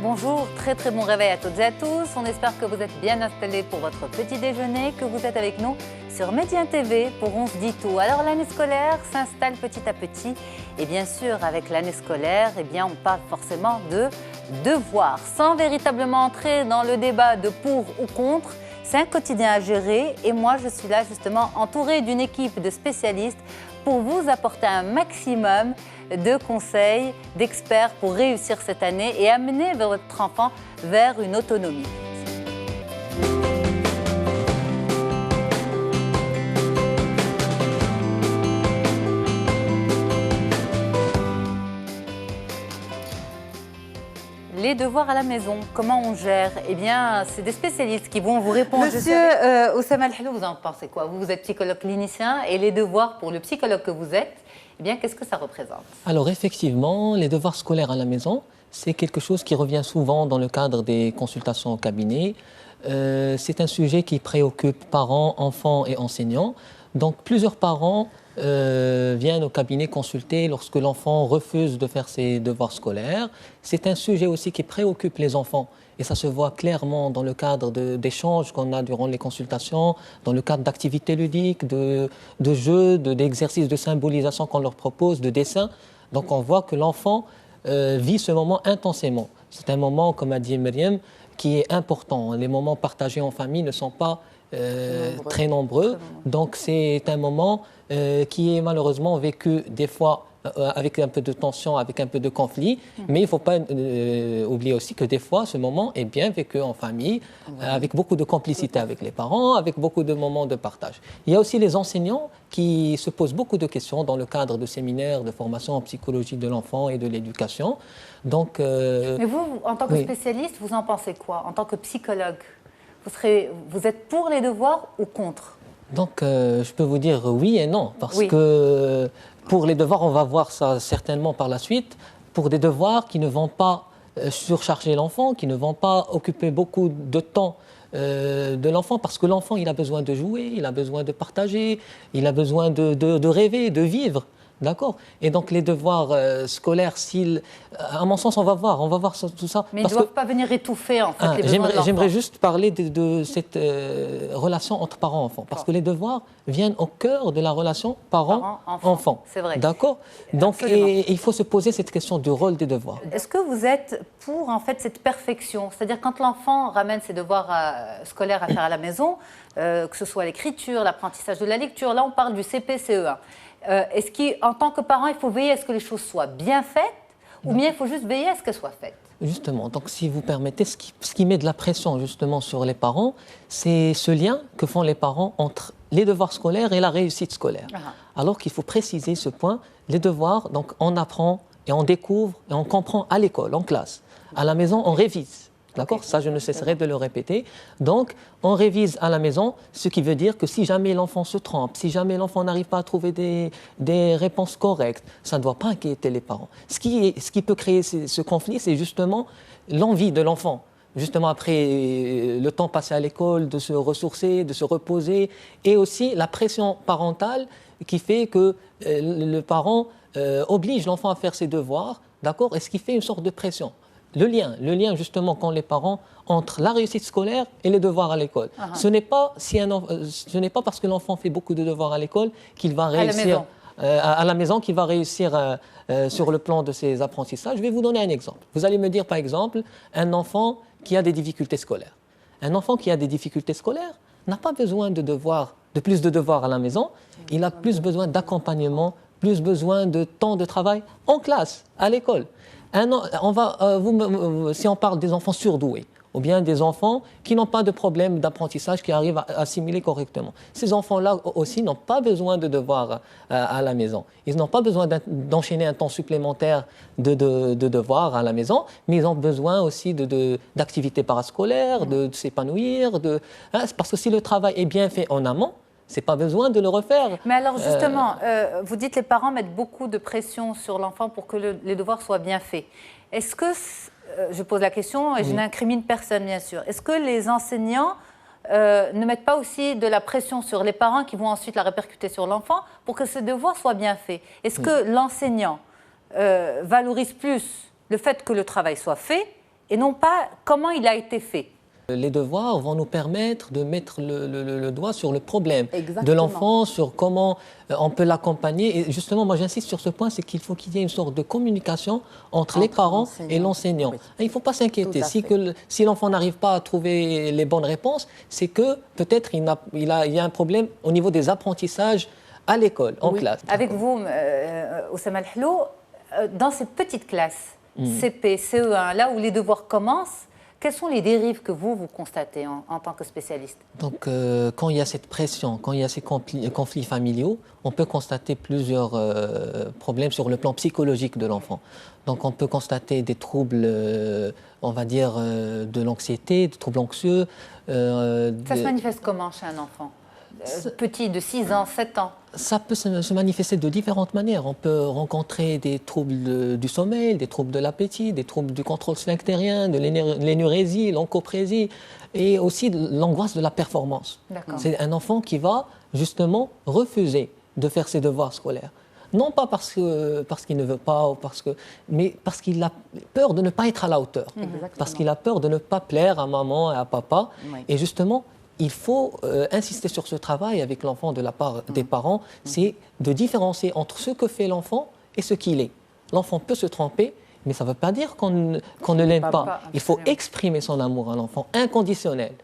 Bonjour, très très bon réveil à toutes et à tous. On espère que vous êtes bien installés pour votre petit déjeuner, que vous êtes avec nous sur Médien TV pour On se dit tout. Alors l'année scolaire s'installe petit à petit et bien sûr avec l'année scolaire, on parle forcément de devoirs. Sans véritablement entrer dans le débat de pour ou contre, c'est un quotidien à gérer et moi je suis là justement entourée d'une équipe de spécialistes pour vous apporter un maximum de conseils, d'experts pour réussir cette année et amener votre enfant vers une autonomie. Les devoirs à la maison, comment on gère? Eh bien, c'est des spécialistes qui vont vous répondre. Monsieur Oussama El Hellou, vous en pensez quoi? Vous êtes psychologue clinicien et les devoirs pour le psychologue que vous êtes, eh bien, qu'est-ce que ça représente? Alors effectivement, les devoirs scolaires à la maison, c'est quelque chose qui revient souvent dans le cadre des consultations au cabinet. C'est un sujet qui préoccupe parents, enfants et enseignants. Donc plusieurs parents viennent au cabinet consulter lorsque l'enfant refuse de faire ses devoirs scolaires. C'est un sujet aussi qui préoccupe les enfants et ça se voit clairement dans le cadre d'échanges qu'on a durant les consultations, dans le cadre d'activités ludiques, de jeux, d'exercices de symbolisation qu'on leur propose, de dessins. Donc on voit que l'enfant vit ce moment intensément. C'est un moment, comme a dit Myriam, qui est important. Les moments partagés en famille ne sont pas très nombreux. Donc c'est un moment qui est malheureusement vécu des fois avec un peu de tension, avec un peu de conflit. Mais il ne faut pas oublier aussi que des fois, ce moment est bien vécu en famille, avec beaucoup de complicité avec les parents, avec beaucoup de moments de partage. Il y a aussi les enseignants qui se posent beaucoup de questions dans le cadre de séminaires de formation en psychologie de l'enfant et de l'éducation. Donc, mais vous, en tant que spécialiste, vous en pensez quoi? En tant que psychologue, vous êtes pour les devoirs ou contre? Donc, je peux vous dire oui et non, parce que pour les devoirs, on va voir ça certainement par la suite, pour des devoirs qui ne vont pas surcharger l'enfant, qui ne vont pas occuper beaucoup de temps de l'enfant, parce que l'enfant, il a besoin de jouer, il a besoin de partager, il a besoin de rêver, de vivre. D'accord. Et donc les devoirs scolaires, à mon sens, on va voir tout ça. Mais ils ne doivent pas venir étouffer en fait les besoins de l'enfant. J'aimerais juste parler de cette relation entre parents-enfants, parce que les devoirs viennent au cœur de la relation parents-enfants. C'est vrai. D'accord. Donc il faut se poser cette question du rôle des devoirs. Est-ce que vous êtes pour en fait cette perfection? C'est-à-dire quand l'enfant ramène ses devoirs scolaires à faire à la maison, que ce soit l'écriture, l'apprentissage de la lecture, là on parle du CP, CE1. Est-ce qu'en tant que parent, il faut veiller à ce que les choses soient bien faites ou bien il faut juste veiller à ce qu'elles soient faites? Justement, donc si vous permettez, ce qui met de la pression justement sur les parents, c'est ce lien que font les parents entre les devoirs scolaires et la réussite scolaire. Alors qu'il faut préciser ce point, les devoirs, donc on apprend et on découvre et on comprend à l'école, en classe. À la maison, on révise. D'accord. Ça, je ne cesserai de le répéter. Donc, on révise à la maison, ce qui veut dire que si jamais l'enfant se trompe, si jamais l'enfant n'arrive pas à trouver des réponses correctes, ça ne doit pas inquiéter les parents. Ce qui peut créer ce conflit, c'est justement l'envie de l'enfant. Justement, après le temps passé à l'école, de se ressourcer, de se reposer, et aussi la pression parentale qui fait que le parent oblige l'enfant à faire ses devoirs, d'accord, et ce qui fait une sorte de pression. Le lien justement qu'ont les parents entre la réussite scolaire et les devoirs à l'école. Ce n'est pas parce que l'enfant fait beaucoup de devoirs à l'école qu'il va réussir à la maison qu'il va réussir sur le plan de ses apprentissages. Je vais vous donner un exemple. Vous allez me dire par exemple un enfant qui a des difficultés scolaires. Un enfant qui a des difficultés scolaires n'a pas besoin de plus de devoirs à la maison. Il a plus besoin d'accompagnement, plus besoin de temps de travail en classe, à l'école. Si on parle des enfants surdoués, ou bien des enfants qui n'ont pas de problème d'apprentissage, qui arrivent à assimiler correctement. Ces enfants-là aussi n'ont pas besoin de devoirs à la maison. Ils n'ont pas besoin d'enchaîner un temps supplémentaire de devoirs à la maison, mais ils ont besoin aussi d'activités parascolaires, de s'épanouir. Parce que si le travail est bien fait en amont, c'est pas besoin de le refaire. Mais alors justement, vous dites que les parents mettent beaucoup de pression sur l'enfant pour que les devoirs soient bien faits. Est-ce que, je pose la question et je n'incrimine personne bien sûr, est-ce que les enseignants ne mettent pas aussi de la pression sur les parents qui vont ensuite la répercuter sur l'enfant pour que ces devoirs soient bien faits? Est-ce que l'enseignant valorise plus le fait que le travail soit fait et non pas comment il a été fait. Les devoirs vont nous permettre de mettre le doigt sur le problème Exactement. de l'enfant, sur comment on peut l'accompagner. Et justement, moi j'insiste sur ce point, c'est qu'il faut qu'il y ait une sorte de communication entre les parents et l'enseignant. Oui. Il ne faut pas s'inquiéter. Si l'enfant n'arrive pas à trouver les bonnes réponses, c'est que peut-être il y a un problème au niveau des apprentissages à l'école, en classe. Avec vous, Oussama El Hellou, dans ces petites classes, CP, CE1, là où les devoirs commencent, quelles sont les dérives que vous constatez en tant que spécialiste? Donc, quand il y a cette pression, quand il y a ces conflits familiaux, on peut constater plusieurs problèmes sur le plan psychologique de l'enfant. Donc, on peut constater des troubles, on va dire, de l'anxiété, des troubles anxieux. Ça se manifeste comment chez un enfant petit, de 6 ans, 7 ans? Ça peut se manifester de différentes manières. On peut rencontrer des troubles du sommeil, des troubles de l'appétit, des troubles du contrôle sphinctérien, de l'énurésie, l'encoprésie, et aussi l'angoisse de la performance. C'est un enfant qui va justement refuser de faire ses devoirs scolaires. Non pas parce qu'il ne veut pas, mais parce qu'il a peur de ne pas être à la hauteur. Parce qu'il a peur de ne pas plaire à maman et à papa. Oui. Et justement, il faut insister sur ce travail avec l'enfant de la part des parents, c'est de différencier entre ce que fait l'enfant et ce qu'il est. L'enfant peut se tromper, mais ça ne veut pas dire qu'on ne l'aime pas. Il faut exprimer son amour à l'enfant, inconditionnel.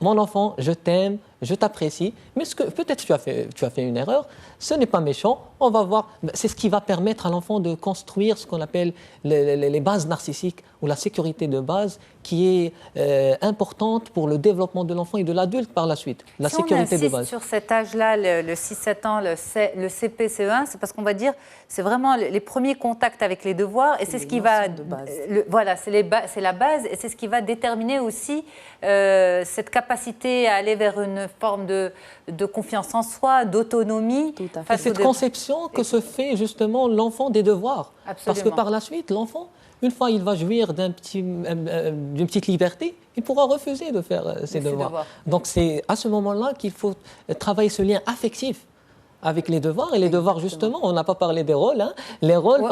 Mon enfant, je t'aime, je t'apprécie, mais peut-être tu as fait une erreur, ce n'est pas méchant, on va voir. C'est ce qui va permettre à l'enfant de construire ce qu'on appelle les bases narcissiques ou la sécurité de base qui est importante pour le développement de l'enfant et de l'adulte par la suite. La sécurité de base. Si on insiste sur cet âge-là, le 6-7 ans, le CP, CE1, c'est parce qu'on va dire c'est vraiment les premiers contacts avec les devoirs et c'est ce qui va... Voilà, c'est la base et c'est ce qui va déterminer aussi cette capacité à aller vers une forme de confiance en soi, d'autonomie. C'est cette conception que se fait justement l'enfant des devoirs. Absolument. Parce que par la suite, l'enfant, une fois il va jouir d'une petite liberté, il pourra refuser de faire ses devoirs. Donc c'est à ce moment-là qu'il faut travailler ce lien affectif avec les devoirs. Et les devoirs, justement, on n'a pas parlé des rôles. Hein. Les rôles,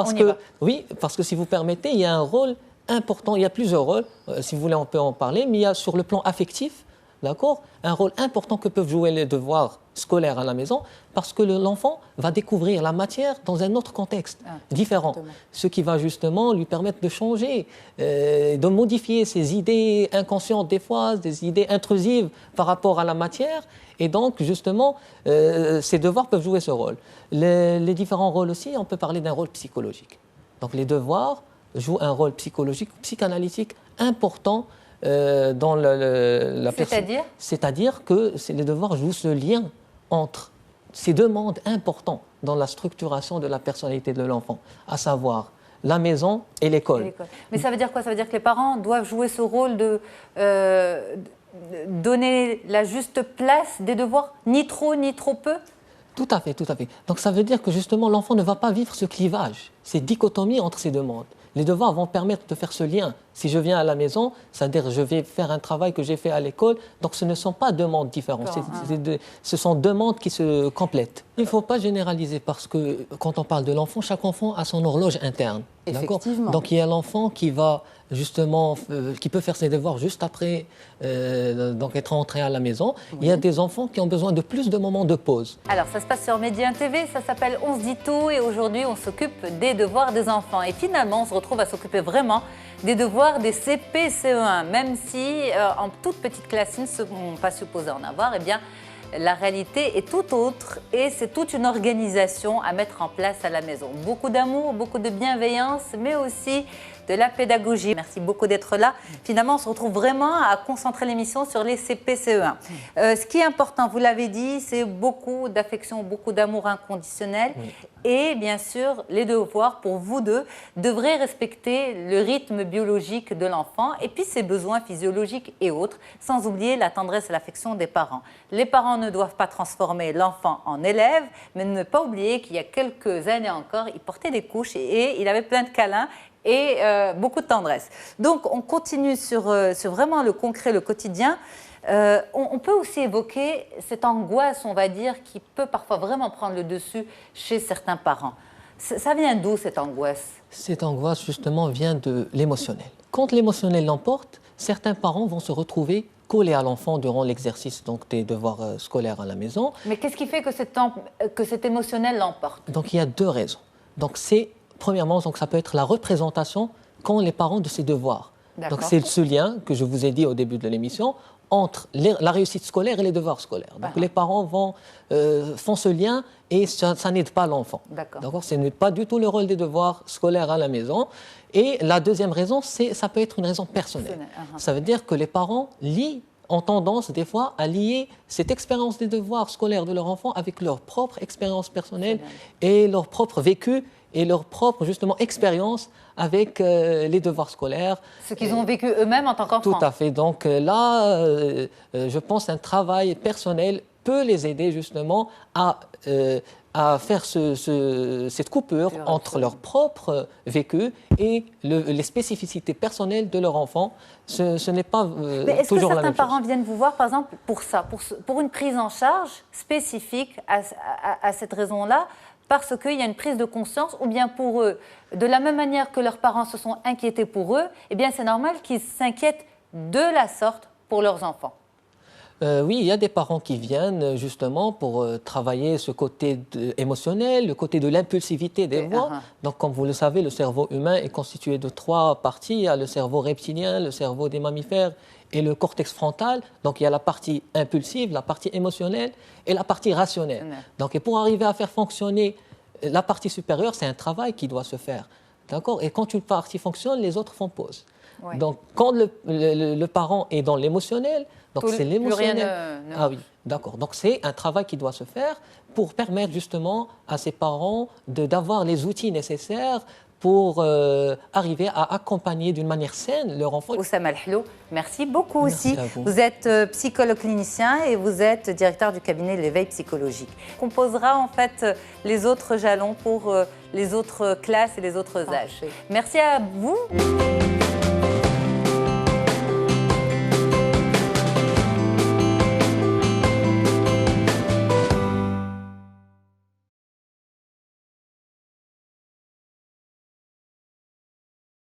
parce que si vous permettez, il y a un rôle important, il y a plusieurs rôles, si vous voulez on peut en parler, mais il y a sur le plan affectif, d'accord, un rôle important que peuvent jouer les devoirs scolaires à la maison, parce que l'enfant va découvrir la matière dans un autre contexte différent, ce qui va justement lui permettre de changer, de modifier ses idées inconscientes des fois, des idées intrusives par rapport à la matière, et donc justement ces devoirs peuvent jouer ce rôle. Les différents rôles aussi, on peut parler d'un rôle psychologique. Donc les devoirs jouent un rôle psychologique, psychanalytique important dans la personne. C'est-à-dire que les devoirs jouent ce lien entre ces deux mondes importants dans la structuration de la personnalité de l'enfant, à savoir la maison et l'école. Mais ça veut dire quoi? Ça veut dire que les parents doivent jouer ce rôle de donner la juste place des devoirs, ni trop peu? Tout à fait, tout à fait. Donc ça veut dire que justement l'enfant ne va pas vivre ce clivage, cette dichotomie entre ces deux mondes. Les devoirs vont permettre de faire ce lien. Si je viens à la maison, c'est-à-dire je vais faire un travail que j'ai fait à l'école, donc ce ne sont pas deux mondes différents, ce sont deux mondes qui se complètent. Il ne faut pas généraliser parce que quand on parle de l'enfant, chaque enfant a son horloge interne. Effectivement. Donc il y a l'enfant qui va justement, qui peut faire ses devoirs juste après donc être rentré à la maison. Oui. Il y a des enfants qui ont besoin de plus de moments de pause. Alors ça se passe sur Média TV, ça s'appelle On se dit tout et aujourd'hui on s'occupe des devoirs des enfants. Et finalement on se retrouve à s'occuper vraiment des devoirs des CP, CE1. Même si en toute petite classe ils ne sont pas supposés en avoir, eh bien la réalité est tout autre et c'est toute une organisation à mettre en place à la maison. Beaucoup d'amour, beaucoup de bienveillance, mais aussi de la pédagogie. Merci beaucoup d'être là. Finalement, on se retrouve vraiment à concentrer l'émission sur les CP-CE1. Ce qui est important, vous l'avez dit, c'est beaucoup d'affection, beaucoup d'amour inconditionnel. Oui. Et bien sûr, les devoirs, pour vous deux, devraient respecter le rythme biologique de l'enfant et puis ses besoins physiologiques et autres, sans oublier la tendresse et l'affection des parents. Les parents ne doivent pas transformer l'enfant en élève, mais ne pas oublier qu'il y a quelques années encore, il portait des couches et il avait plein de câlins et beaucoup de tendresse. Donc, on continue sur vraiment le concret, le quotidien. On peut aussi évoquer cette angoisse, on va dire, qui peut parfois vraiment prendre le dessus chez certains parents. Ça vient d'où cette angoisse? Cette angoisse, justement, vient de l'émotionnel. Quand l'émotionnel l'emporte, certains parents vont se retrouver collés à l'enfant durant l'exercice des devoirs scolaires à la maison. Mais qu'est-ce qui fait que cet émotionnel l'emporte? Donc il y a deux raisons. Donc premièrement, ça peut être la représentation qu'ont les parents de ces devoirs. Donc c'est ce lien que je vous ai dit au début de l'émission entre la réussite scolaire et les devoirs scolaires. Donc les parents font ce lien et ça n'aide pas l'enfant. D'accord. Ce n'est pas du tout le rôle des devoirs scolaires à la maison. Et la deuxième raison, ça peut être une raison personnelle. Ça veut dire que les parents ont tendance des fois à lier cette expérience des devoirs scolaires de leur enfant avec leur propre expérience personnelle et leur propre vécu et leur propre, justement, expérience avec les devoirs scolaires. Ce qu'ils ont vécu eux-mêmes en tant qu'enfants. Tout à fait. Donc là, je pense qu'un travail personnel peut les aider, justement, à faire cette coupure entre leur propre vécu et les spécificités personnelles de leur enfant. Ce n'est pas toujours la même chose. Mais est-ce que certains parents viennent vous voir, par exemple, pour ça, pour une prise en charge spécifique à cette raison-là, parce qu'il y a une prise de conscience, ou bien pour eux, de la même manière que leurs parents se sont inquiétés pour eux, eh bien c'est normal qu'ils s'inquiètent de la sorte pour leurs enfants? Oui, il y a des parents qui viennent justement pour travailler ce côté émotionnel, le côté de l'impulsivité des voix. Donc, comme vous le savez, le cerveau humain est constitué de 3 parties. Il y a le cerveau reptilien, le cerveau des mammifères et le cortex frontal. Donc, il y a la partie impulsive, la partie émotionnelle et la partie rationnelle. Donc, et pour arriver à faire fonctionner la partie supérieure, c'est un travail qui doit se faire. D'accord? Et quand une partie fonctionne, les autres font pause. Donc, quand le parent est dans l'émotionnel, donc c'est l'émotionnel. Ah oui, d'accord. Donc c'est un travail qui doit se faire pour permettre justement à ces parents d'avoir les outils nécessaires pour arriver à accompagner d'une manière saine leur enfant. Oussama El-Hello, merci beaucoup aussi. Vous. Vous êtes psychologue clinicien et vous êtes directeur du cabinet de l'éveil psychologique. On posera en fait les autres jalons pour les autres classes et les autres âges. Merci à vous.